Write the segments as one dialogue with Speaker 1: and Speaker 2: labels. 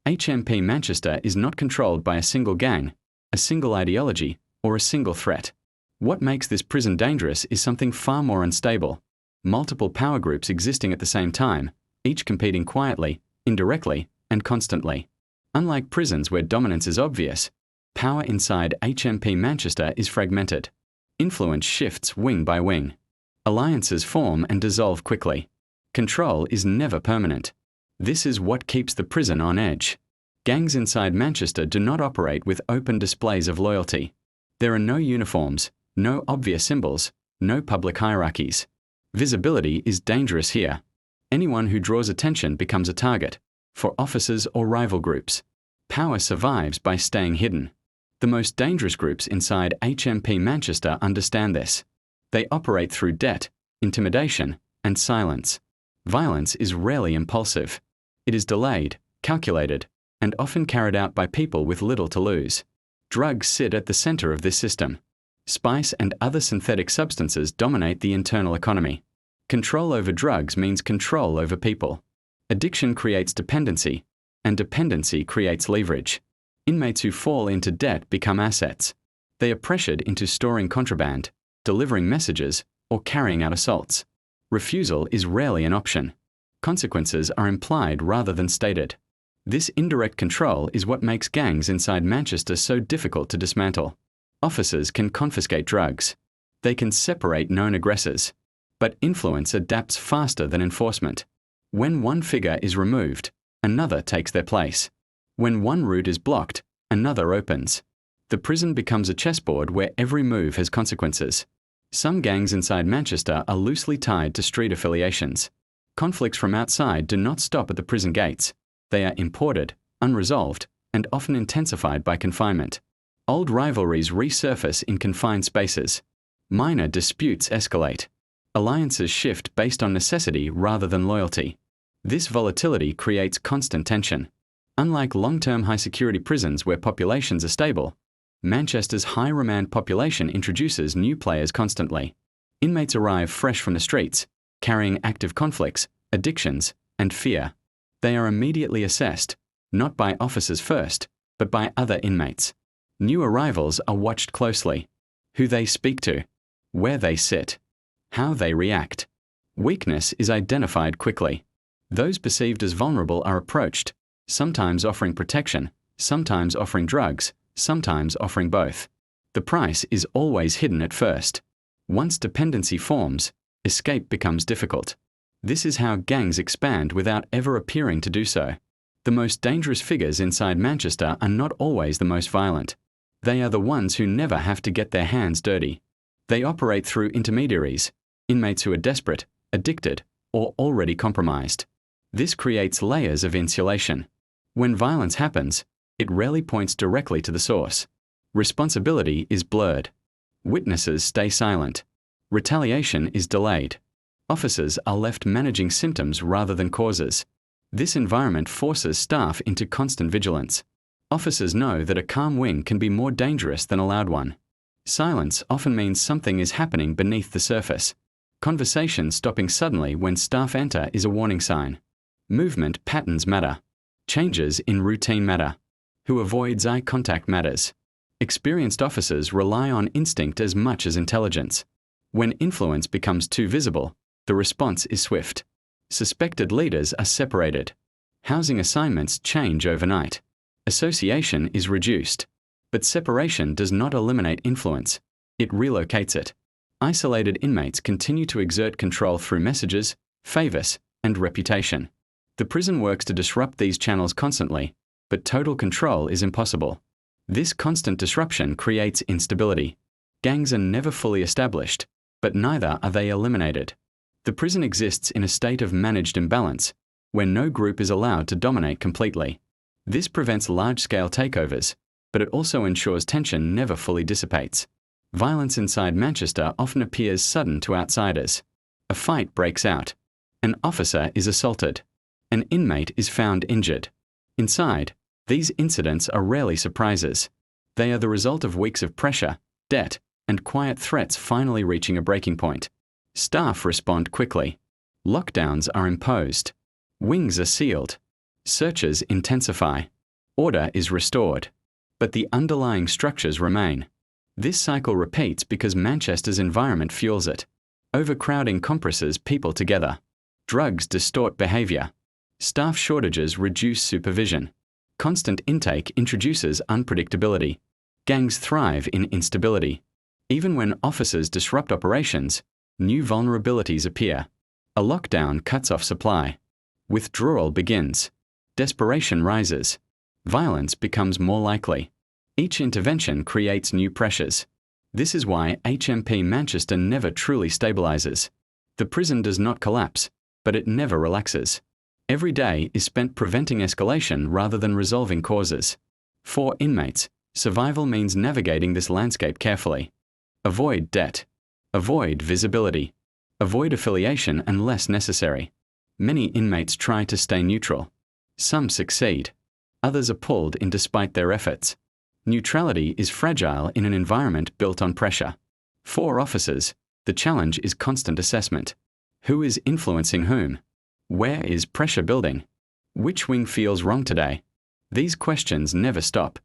Speaker 1: HMP Manchester is not controlled by a single gang, a single ideology, or a single threat. What makes this prison dangerous is something far more unstable: multiple power groups existing at the same time, each competing quietly, indirectly, and constantly. Unlike prisons where dominance is obvious, power inside HMP Manchester is fragmented. Influence shifts wing by wing. Alliances form and dissolve quickly. Control is never permanent. This is what keeps the prison on edge. Gangs inside Manchester do not operate with open displays of loyalty. There are no uniforms, no obvious symbols, no public hierarchies. Visibility is dangerous here. Anyone who draws attention becomes a target, for officers or rival groups. Power survives by staying hidden. The most dangerous groups inside HMP Manchester understand this. They operate through debt, intimidation, and silence. Violence is rarely impulsive. It is delayed, calculated, and often carried out by people with little to lose. Drugs sit at the center of this system. Spice and other synthetic substances dominate the internal economy. Control over drugs means control over people. Addiction creates dependency, and dependency creates leverage. Inmates who fall into debt become assets. They are pressured into storing contraband, delivering messages, or carrying out assaults. Refusal is rarely an option. Consequences are implied rather than stated. This indirect control is what makes gangs inside Manchester so difficult to dismantle. Officers can confiscate drugs. They can separate known aggressors. But influence adapts faster than enforcement. When one figure is removed, another takes their place. When one route is blocked, another opens. The prison becomes a chessboard where every move has consequences. Some gangs inside Manchester are loosely tied to street affiliations. Conflicts from outside do not stop at the prison gates. They are imported, unresolved, and often intensified by confinement. Old rivalries resurface in confined spaces. Minor disputes escalate. Alliances shift based on necessity rather than loyalty. This volatility creates constant tension. Unlike long-term high-security prisons where populations are stable, Manchester's high remand population introduces new players constantly. Inmates arrive fresh from the streets, carrying active conflicts, addictions, and fear. They are immediately assessed, not by officers first, but by other inmates. New arrivals are watched closely. Who they speak to, where they sit, how they react. Weakness is identified quickly. Those perceived as vulnerable are approached, sometimes offering protection, sometimes offering drugs, sometimes offering both. The price is always hidden at first. Once dependency forms, escape becomes difficult. This is how gangs expand without ever appearing to do so. The most dangerous figures inside Manchester are not always the most violent. They are the ones who never have to get their hands dirty. They operate through intermediaries, inmates who are desperate, addicted, or already compromised. This creates layers of insulation. When violence happens, it rarely points directly to the source. Responsibility is blurred. Witnesses stay silent. Retaliation is delayed. Officers are left managing symptoms rather than causes. This environment forces staff into constant vigilance. Officers know that a calm wing can be more dangerous than a loud one. Silence often means something is happening beneath the surface. Conversation stopping suddenly when staff enter is a warning sign. Movement patterns matter. Changes in routine matter. Who avoids eye contact matters. Experienced officers rely on instinct as much as intelligence. When influence becomes too visible, the response is swift. Suspected leaders are separated. Housing assignments change overnight. Association is reduced. But separation does not eliminate influence. It relocates it. Isolated inmates continue to exert control through messages, favors, and reputation. The prison works to disrupt these channels constantly, but total control is impossible. This constant disruption creates instability. Gangs are never fully established, but neither are they eliminated. The prison exists in a state of managed imbalance, where no group is allowed to dominate completely. This prevents large-scale takeovers, but it also ensures tension never fully dissipates. Violence inside Manchester often appears sudden to outsiders. A fight breaks out. An officer is assaulted. An inmate is found injured. Inside, these incidents are rarely surprises. They are the result of weeks of pressure, debt, and quiet threats finally reaching a breaking point. Staff respond quickly. Lockdowns are imposed. Wings are sealed. Searches intensify. Order is restored, but the underlying structures remain. This cycle repeats because Manchester's environment fuels it. Overcrowding compresses people together. Drugs distort behavior. Staff shortages reduce supervision. Constant intake introduces unpredictability. Gangs thrive in instability. Even when officers disrupt operations, new vulnerabilities appear. A lockdown cuts off supply. Withdrawal begins. Desperation rises. Violence becomes more likely. Each intervention creates new pressures. This is why HMP Manchester never truly stabilizes. The prison does not collapse, but it never relaxes. Every day is spent preventing escalation rather than resolving causes. For inmates, survival means navigating this landscape carefully. Avoid debt. Avoid visibility. Avoid affiliation unless necessary. Many inmates try to stay neutral. Some succeed. Others are pulled in despite their efforts. Neutrality is fragile in an environment built on pressure. For officers, the challenge is constant assessment. Who is influencing whom? Where is pressure building? Which wing feels wrong today? These questions never stop.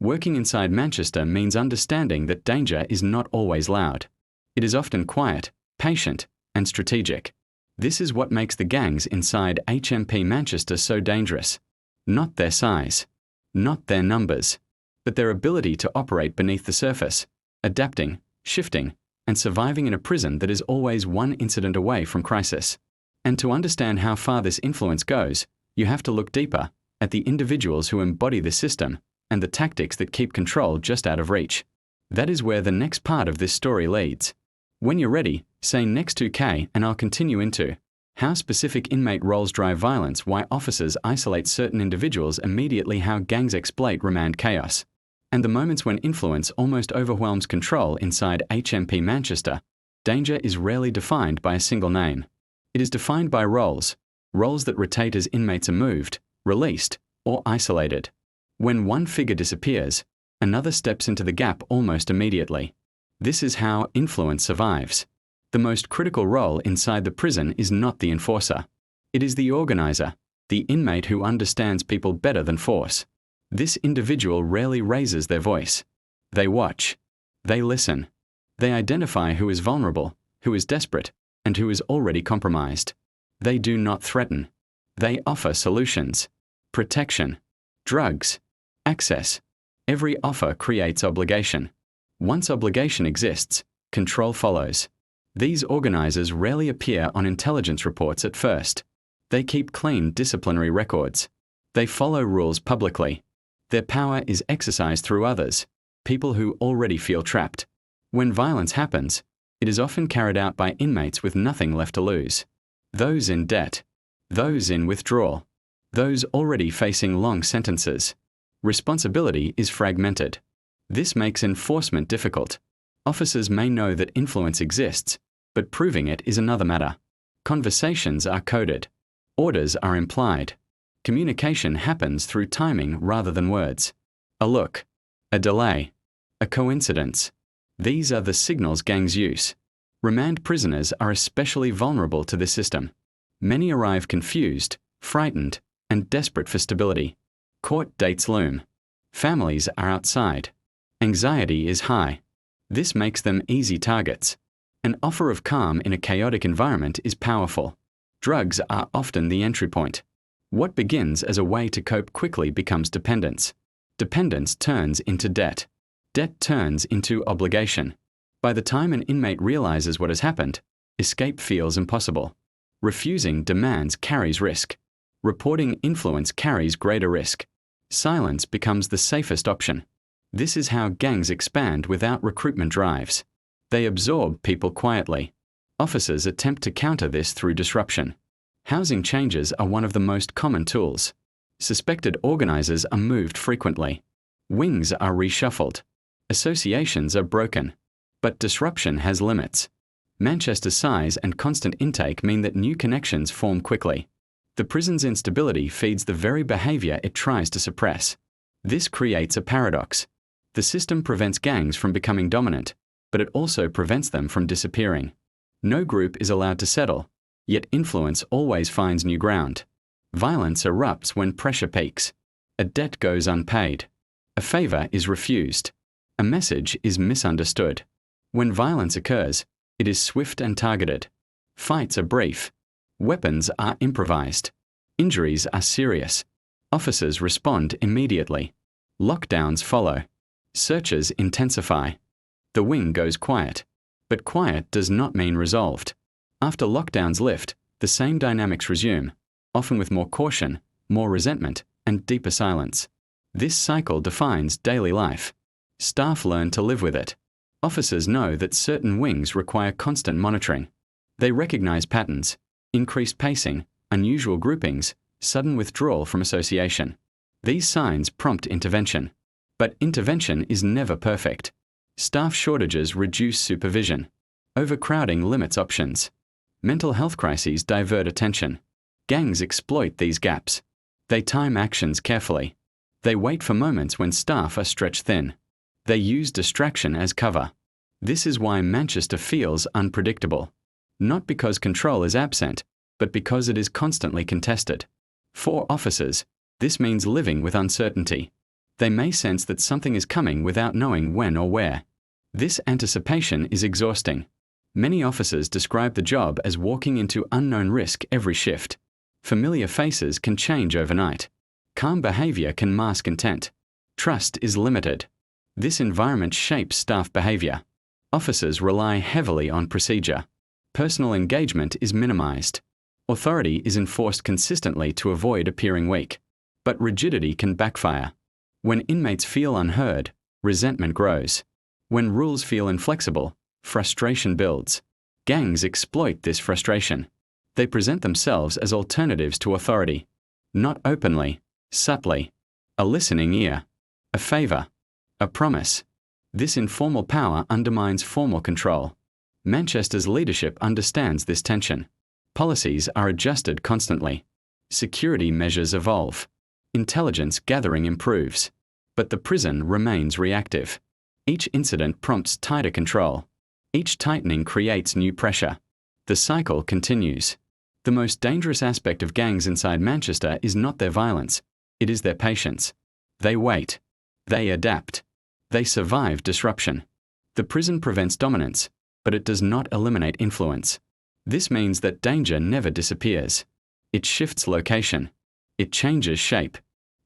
Speaker 1: Working inside Manchester means understanding that danger is not always loud. It is often quiet, patient, and strategic. This is what makes the gangs inside HMP Manchester so dangerous. Not their size, not their numbers, but their ability to operate beneath the surface, adapting, shifting, and surviving in a prison that is always one incident away from crisis. And to understand how far this influence goes, you have to look deeper at the individuals who embody the system and the tactics that keep control just out of reach. That is where the next part of this story leads. When you're ready, say next 2K and I'll continue into how specific inmate roles drive violence, why officers isolate certain individuals immediately, how gangs exploit remand chaos, and the moments when influence almost overwhelms control inside HMP Manchester. Danger is rarely defined by a single name. It is defined by roles that rotate as inmates are moved, released, or isolated. When one figure disappears, another steps into the gap almost immediately. This is how influence survives. The most critical role inside the prison is not the enforcer. It is the organizer, the inmate who understands people better than force. This individual rarely raises their voice. They watch. They listen. They identify who is vulnerable, who is desperate, and who is already compromised. They do not threaten. They offer solutions. Protection. Drugs. Access. Every offer creates obligation. Once obligation exists, control follows. These organizers rarely appear on intelligence reports at first. They keep clean disciplinary records. They follow rules publicly. Their power is exercised through others, people who already feel trapped. When violence happens, it is often carried out by inmates with nothing left to lose. Those in debt. Those in withdrawal. Those already facing long sentences. Responsibility is fragmented. This makes enforcement difficult. Officers may know that influence exists, but proving it is another matter. Conversations are coded. Orders are implied. Communication happens through timing rather than words. A look, a delay, a coincidence. These are the signals gangs use. Remand prisoners are especially vulnerable to this system. Many arrive confused, frightened, and desperate for stability. Court dates loom. Families are outside. Anxiety is high. This makes them easy targets. An offer of calm in a chaotic environment is powerful. Drugs are often the entry point. What begins as a way to cope quickly becomes dependence. Dependence turns into debt. Debt turns into obligation. By the time an inmate realizes what has happened, escape feels impossible. Refusing demands carries risk. Reporting influence carries greater risk. Silence becomes the safest option. This is how gangs expand without recruitment drives. They absorb people quietly. Officers attempt to counter this through disruption. Housing changes are one of the most common tools. Suspected organizers are moved frequently. Wings are reshuffled. Associations are broken. But disruption has limits. Manchester's size and constant intake mean that new connections form quickly. The prison's instability feeds the very behavior it tries to suppress. This creates a paradox. The system prevents gangs from becoming dominant, but it also prevents them from disappearing. No group is allowed to settle, yet influence always finds new ground. Violence erupts when pressure peaks. A debt goes unpaid. A favor is refused. A message is misunderstood. When violence occurs, it is swift and targeted. Fights are brief. Weapons are improvised. Injuries are serious. Officers respond immediately. Lockdowns follow. Searches intensify. The wing goes quiet. But quiet does not mean resolved. After lockdowns lift, the same dynamics resume, often with more caution, more resentment, and deeper silence. This cycle defines daily life. Staff learn to live with it. Officers know that certain wings require constant monitoring. They recognize patterns, increased pacing, unusual groupings, sudden withdrawal from association. These signs prompt intervention. But intervention is never perfect. Staff shortages reduce supervision. Overcrowding limits options. Mental health crises divert attention. Gangs exploit these gaps. They time actions carefully. They wait for moments when staff are stretched thin. They use distraction as cover. This is why Manchester feels unpredictable. Not because control is absent, but because it is constantly contested. For officers, this means living with uncertainty. They may sense that something is coming without knowing when or where. This anticipation is exhausting. Many officers describe the job as walking into unknown risk every shift. Familiar faces can change overnight. Calm behavior can mask intent. Trust is limited. This environment shapes staff behavior. Officers rely heavily on procedure. Personal engagement is minimized. Authority is enforced consistently to avoid appearing weak. But rigidity can backfire. When inmates feel unheard, resentment grows. When rules feel inflexible, frustration builds. Gangs exploit this frustration. They present themselves as alternatives to authority. Not openly, subtly. A listening ear. A favor. A promise. This informal power undermines formal control. Manchester's leadership understands this tension. Policies are adjusted constantly. Security measures evolve. Intelligence gathering improves. But the prison remains reactive. Each incident prompts tighter control. Each tightening creates new pressure. The cycle continues. The most dangerous aspect of gangs inside Manchester is not their violence. It is their patience. They wait. They adapt. They survive disruption. The prison prevents dominance, but it does not eliminate influence. This means that danger never disappears. It shifts location. It changes shape.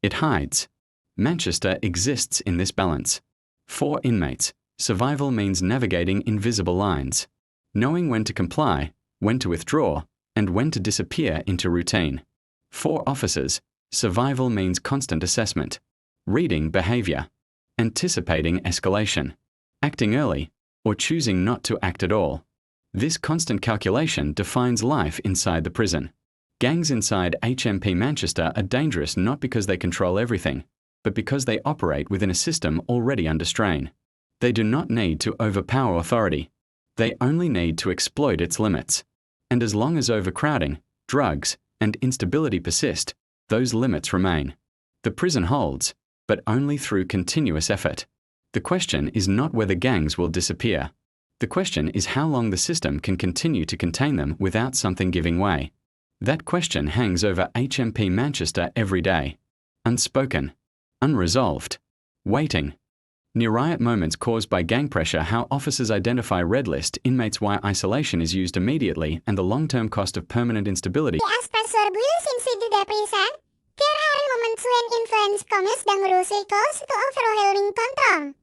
Speaker 1: It hides. Manchester exists in this balance. For inmates, survival means navigating invisible lines, knowing when to comply, when to withdraw, and when to disappear into routine. For officers, survival means constant assessment, reading behavior, anticipating escalation, acting early, or choosing not to act at all. This constant calculation defines life inside the prison. Gangs inside HMP Manchester are dangerous not because they control everything, but because they operate within a system already under strain. They do not need to overpower authority. They only need to exploit its limits. And as long as overcrowding, drugs, and instability persist, those limits remain. The prison holds, but only through continuous effort. The question is not whether gangs will disappear. The question is how long the system can continue to contain them without something giving way. That question hangs over HMP Manchester every day. Unspoken. Unresolved. Waiting. Near riot moments caused by gang pressure, how officers identify red list inmates, why isolation is used immediately, and the long-term cost of permanent instability.
Speaker 2: Di aspek insidi deprisa, tiar hari memensuan influence komes dan rusikos to overwhelming control.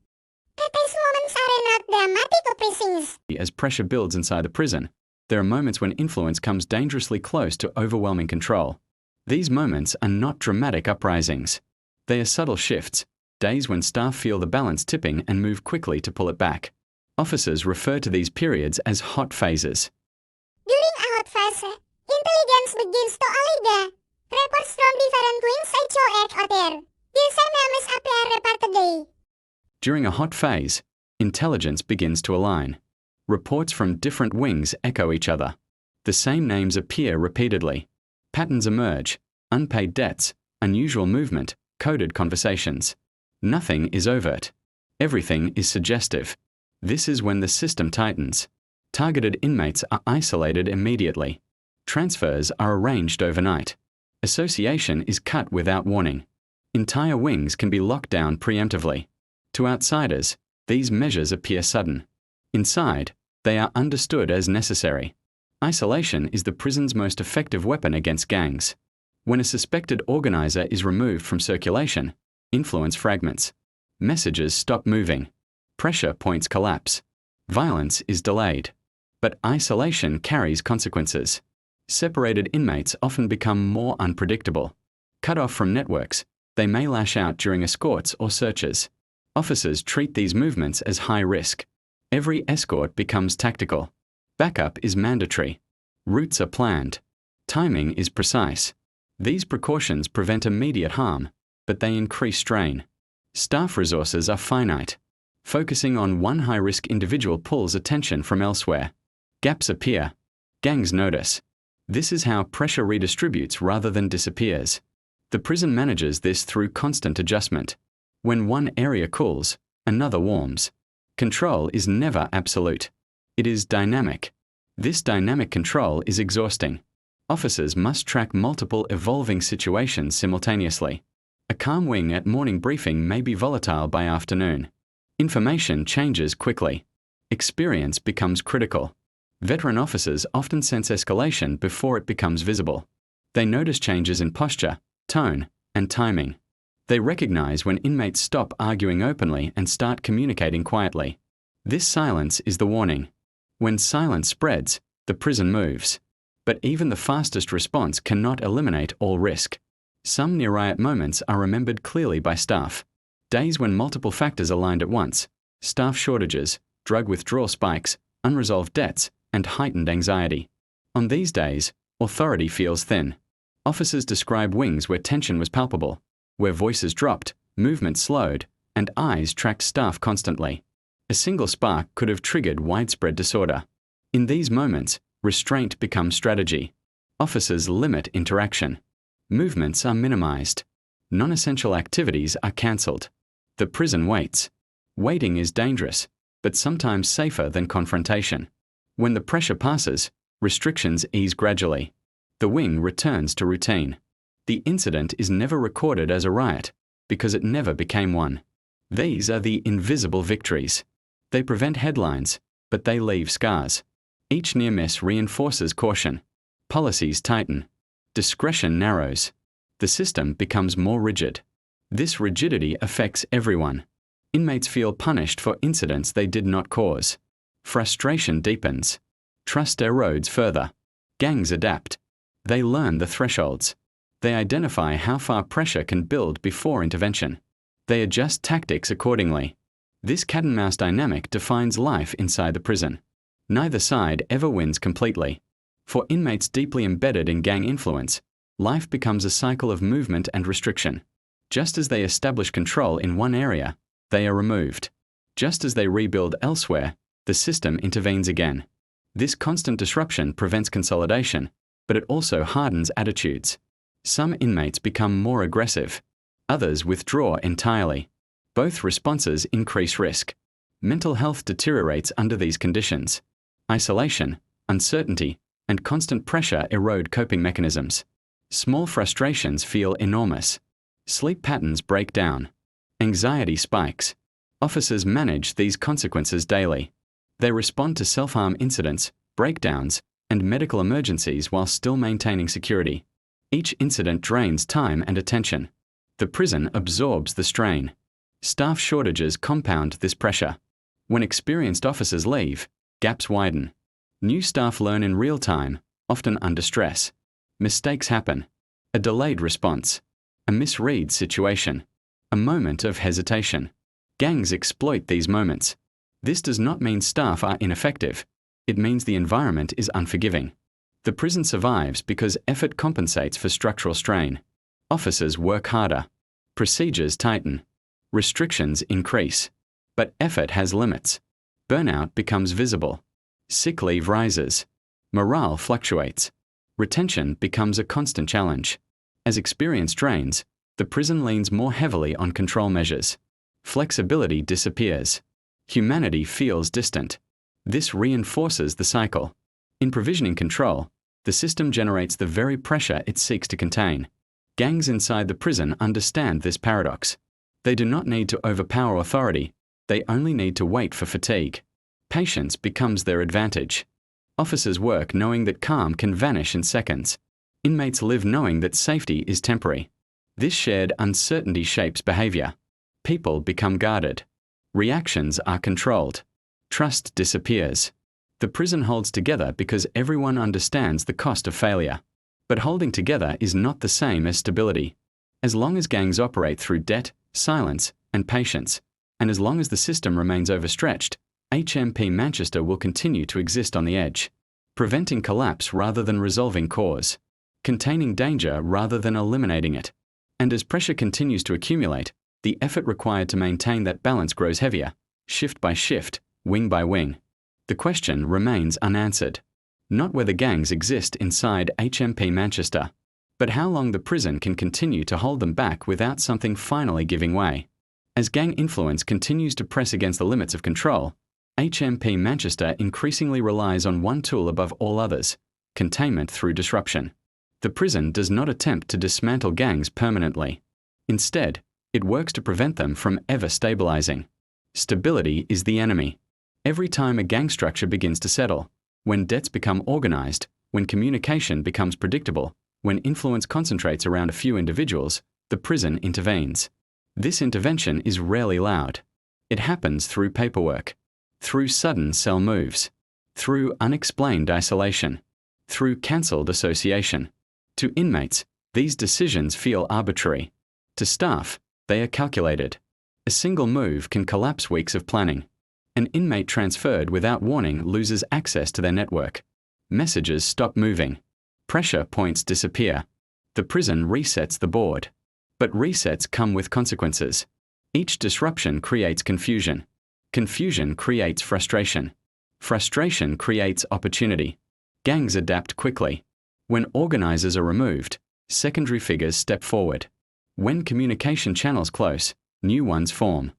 Speaker 2: These moments are not dramatic prisons.
Speaker 1: As pressure builds inside the prison, there are moments when influence comes dangerously close to overwhelming control. These moments are not dramatic uprisings. They are subtle shifts, days when staff feel the balance tipping and move quickly to pull it back. Officers refer to these periods as hot phases.
Speaker 2: During a hot phase, intelligence begins to alert. Reports from different wings show other. These memes appear repeatedly.
Speaker 1: During a hot phase, intelligence begins to align. Reports from different wings echo each other. The same names appear repeatedly. Patterns emerge: unpaid debts, unusual movement, coded conversations. Nothing is overt. Everything is suggestive. This is when the system tightens. Targeted inmates are isolated immediately. Transfers are arranged overnight. Association is cut without warning. Entire wings can be locked down preemptively. To outsiders, these measures appear sudden. Inside, they are understood as necessary. Isolation is the prison's most effective weapon against gangs. When a suspected organizer is removed from circulation, influence fragments. Messages stop moving. Pressure points collapse. Violence is delayed. But isolation carries consequences. Separated inmates often become more unpredictable. Cut off from networks, they may lash out during escorts or searches. Officers treat these movements as high risk. Every escort becomes tactical. Backup is mandatory. Routes are planned. Timing is precise. These precautions prevent immediate harm, but they increase strain. Staff resources are finite. Focusing on one high-risk individual pulls attention from elsewhere. Gaps appear. Gangs notice. This is how pressure redistributes rather than disappears. The prison manages this through constant adjustment. When one area cools, another warms. Control is never absolute. It is dynamic. This dynamic control is exhausting. Officers must track multiple evolving situations simultaneously. A calm wing at morning briefing may be volatile by afternoon. Information changes quickly. Experience becomes critical. Veteran officers often sense escalation before it becomes visible. They notice changes in posture, tone, and timing. They recognize when inmates stop arguing openly and start communicating quietly. This silence is the warning. When silence spreads, the prison moves. But even the fastest response cannot eliminate all risk. Some near-riot moments are remembered clearly by staff. Days when multiple factors aligned at once: staff shortages, drug withdrawal spikes, unresolved debts, and heightened anxiety. On these days, authority feels thin. Officers describe wings where tension was palpable, where voices dropped, movement slowed, and eyes tracked staff constantly. A single spark could have triggered widespread disorder. In these moments, restraint becomes strategy. Officers limit interaction. Movements are minimized. Non-essential activities are cancelled. The prison waits. Waiting is dangerous, but sometimes safer than confrontation. When the pressure passes, restrictions ease gradually. The wing returns to routine. The incident is never recorded as a riot, because it never became one. These are the invisible victories. They prevent headlines, but they leave scars. Each near miss reinforces caution. Policies tighten. Discretion narrows. The system becomes more rigid. This rigidity affects everyone. Inmates feel punished for incidents they did not cause. Frustration deepens. Trust erodes further. Gangs adapt. They learn the thresholds. They identify how far pressure can build before intervention. They adjust tactics accordingly. This cat-and-mouse dynamic defines life inside the prison. Neither side ever wins completely. For inmates deeply embedded in gang influence, life becomes a cycle of movement and restriction. Just as they establish control in one area, they are removed. Just as they rebuild elsewhere, the system intervenes again. This constant disruption prevents consolidation, but it also hardens attitudes. Some inmates become more aggressive. Others withdraw entirely. Both responses increase risk. Mental health deteriorates under these conditions. Isolation, uncertainty, and constant pressure erode coping mechanisms. Small frustrations feel enormous. Sleep patterns break down. Anxiety spikes. Officers manage these consequences daily. They respond to self-harm incidents, breakdowns, and medical emergencies while still maintaining security. Each incident drains time and attention. The prison absorbs the strain. Staff shortages compound this pressure. When experienced officers leave, gaps widen. New staff learn in real time, often under stress. Mistakes happen. A delayed response. A misread situation. A moment of hesitation. Gangs exploit these moments. This does not mean staff are ineffective. It means the environment is unforgiving. The prison survives because effort compensates for structural strain. Officers work harder. Procedures tighten. Restrictions increase. But effort has limits. Burnout becomes visible. Sick leave rises. Morale fluctuates. Retention becomes a constant challenge. As experience drains, the prison leans more heavily on control measures. Flexibility disappears. Humanity feels distant. This reinforces the cycle. In provisioning control, the system generates the very pressure it seeks to contain. Gangs inside the prison understand this paradox. They do not need to overpower authority, they only need to wait for fatigue. Patience becomes their advantage. Officers work knowing that calm can vanish in seconds. Inmates live knowing that safety is temporary. This shared uncertainty shapes behavior. People become guarded. Reactions are controlled. Trust disappears. The prison holds together because everyone understands the cost of failure. But holding together is not the same as stability. As long as gangs operate through debt, silence, and patience, and as long as the system remains overstretched, HMP Manchester will continue to exist on the edge, preventing collapse rather than resolving cause, containing danger rather than eliminating it. And as pressure continues to accumulate, the effort required to maintain that balance grows heavier, shift by shift, wing by wing. The question remains unanswered. Not whether gangs exist inside HMP Manchester, but how long the prison can continue to hold them back without something finally giving way. As gang influence continues to press against the limits of control, HMP Manchester increasingly relies on one tool above all others: containment through disruption. The prison does not attempt to dismantle gangs permanently. Instead, it works to prevent them from ever stabilizing. Stability is the enemy. Every time a gang structure begins to settle, when debts become organized, when communication becomes predictable, when influence concentrates around a few individuals, the prison intervenes. This intervention is rarely loud. It happens through paperwork, through sudden cell moves, through unexplained isolation, through cancelled association. To inmates, these decisions feel arbitrary. To staff, they are calculated. A single move can collapse weeks of planning. An inmate transferred without warning loses access to their network. Messages stop moving. Pressure points disappear. The prison resets the board. But resets come with consequences. Each disruption creates confusion. Confusion creates frustration. Frustration creates opportunity. Gangs adapt quickly. When organizers are removed, secondary figures step forward. When communication channels close, new ones form.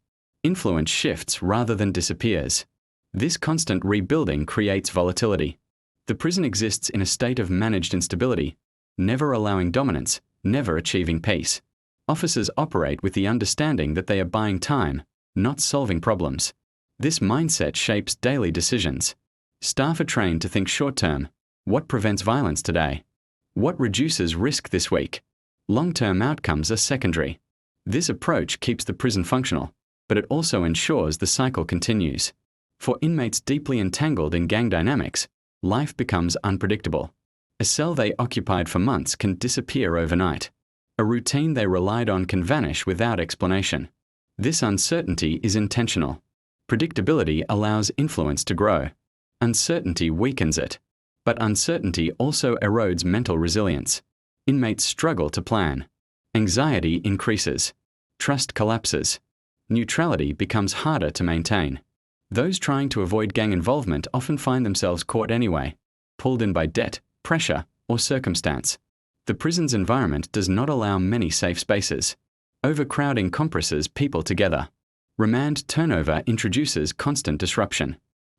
Speaker 1: Influence shifts rather than disappears. This constant rebuilding creates volatility. The prison exists in a state of managed instability, never allowing dominance, never achieving peace. Officers operate with the understanding that they are buying time, not solving problems. This mindset shapes daily decisions. Staff are trained to think short-term. What prevents violence today? What reduces risk this week? Long-term outcomes are secondary. This approach keeps the prison functional, but it also ensures the cycle continues. For inmates deeply entangled in gang dynamics, life becomes unpredictable. A cell they occupied for months can disappear overnight. A routine they relied on can vanish without explanation. This uncertainty is intentional. Predictability allows influence to grow. Uncertainty weakens it. But uncertainty also erodes mental resilience. Inmates struggle to plan. Anxiety increases. Trust collapses. Neutrality becomes harder to maintain. Those trying to avoid gang involvement often find themselves caught anyway, pulled in by debt, pressure, or circumstance. The prison's environment does not allow many safe spaces. Overcrowding compresses people together. Remand turnover introduces constant disruption.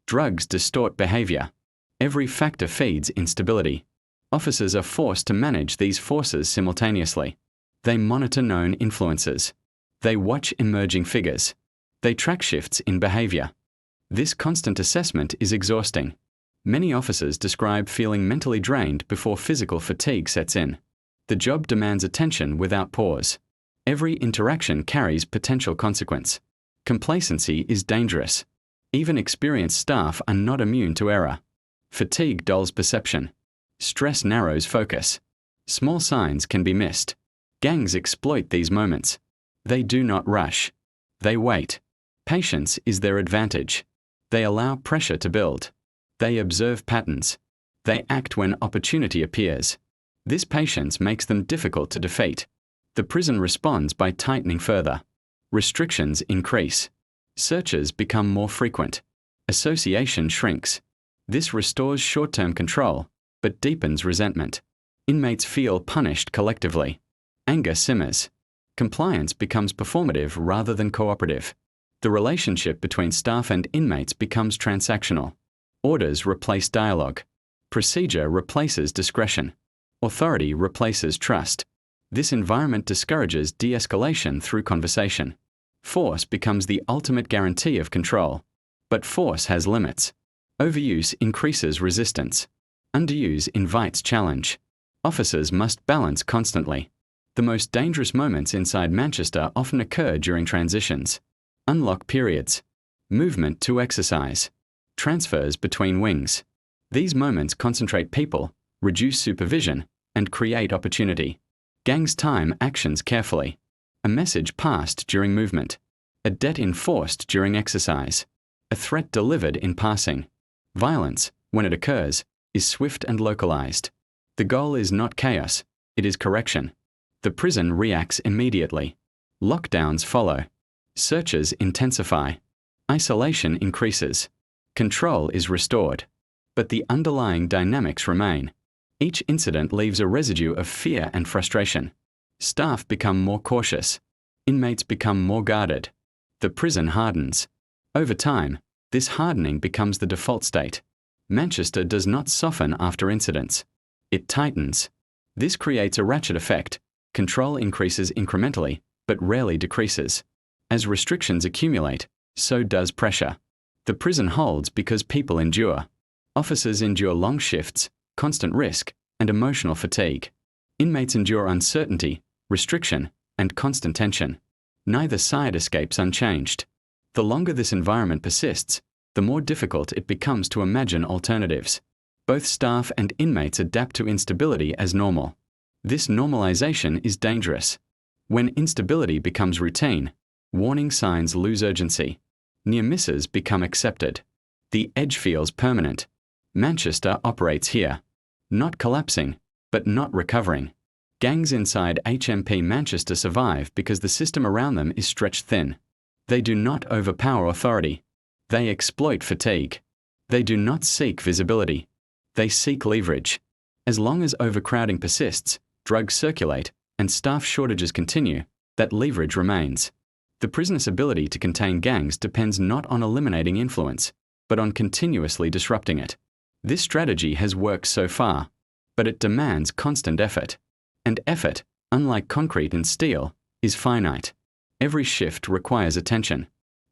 Speaker 1: Drugs distort behavior. Every factor feeds instability. Officers are forced to manage these forces simultaneously. They monitor known influences. They watch emerging figures. They track shifts in behavior. This constant assessment is exhausting. Many officers describe feeling mentally drained before physical fatigue sets in. The job demands attention without pause. Every interaction carries potential consequence. Complacency is dangerous. Even experienced staff are not immune to error. Fatigue dulls perception. Stress narrows focus. Small signs can be missed. Gangs exploit these moments. They do not rush. They wait. Patience is their advantage. They allow pressure to build. They observe patterns. They act when opportunity appears. This patience makes them difficult to defeat. The prison responds by tightening further. Restrictions increase. Searches become more frequent. Association shrinks. This restores short-term control, but deepens resentment. Inmates feel punished collectively. Anger simmers. Compliance becomes performative rather than cooperative. The relationship between staff and inmates becomes transactional. Orders replace dialogue. Procedure replaces discretion. Authority replaces trust. This environment discourages de-escalation through conversation. Force becomes the ultimate guarantee of control. But force has limits. Overuse increases resistance. Underuse invites challenge. Officers must balance constantly. The most dangerous moments inside Manchester often occur during transitions. Unlock periods. Movement to exercise. Transfers between wings. These moments concentrate people, reduce supervision, and create opportunity. Gangs time actions carefully. A message passed during movement. A debt enforced during exercise. A threat delivered in passing. Violence, when it occurs, is swift and localized. The goal is not chaos, it is correction. The prison reacts immediately. Lockdowns follow. Searches intensify. Isolation increases. Control is restored. But the underlying dynamics remain. Each incident leaves a residue of fear and frustration. Staff become more cautious. Inmates become more guarded. The prison hardens. Over time, this hardening becomes the default state. Manchester does not soften after incidents. It tightens. This creates a ratchet effect. Control increases incrementally, but rarely decreases. As restrictions accumulate, so does pressure. The prison holds because people endure. Officers endure long shifts, constant risk, and emotional fatigue. Inmates endure uncertainty, restriction, and constant tension. Neither side escapes unchanged. The longer this environment persists, the more difficult it becomes to imagine alternatives. Both staff and inmates adapt to instability as normal. This normalization is dangerous. When instability becomes routine, warning signs lose urgency. Near misses become accepted. The edge feels permanent. Manchester operates here. Not collapsing, but not recovering. Gangs inside HMP Manchester survive because the system around them is stretched thin. They do not overpower authority. They exploit fatigue. They do not seek visibility. They seek leverage. As long as overcrowding persists, drugs circulate, and staff shortages continue, that leverage remains. The prison's ability to contain gangs depends not on eliminating influence, but on continuously disrupting it. This strategy has worked so far, but it demands constant effort. And effort, unlike concrete and steel, is finite. Every shift requires attention.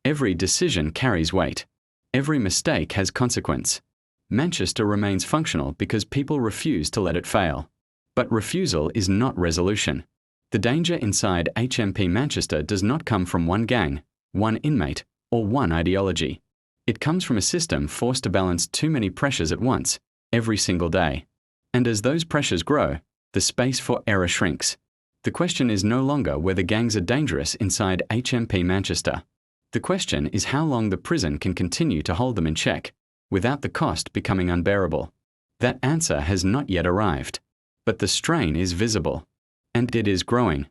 Speaker 1: Every decision carries weight. Every mistake has consequence. Manchester remains functional because people refuse to let it fail. But refusal is not resolution. The danger inside HMP Manchester does not come from one gang, one inmate, or one ideology. It comes from a system forced to balance too many pressures at once, every single day. And as those pressures grow, the space for error shrinks. The question is no longer whether gangs are dangerous inside HMP Manchester. The question is how long the prison can continue to hold them in check, without the cost becoming unbearable. That answer has not yet arrived. But the strain is visible. And it is growing.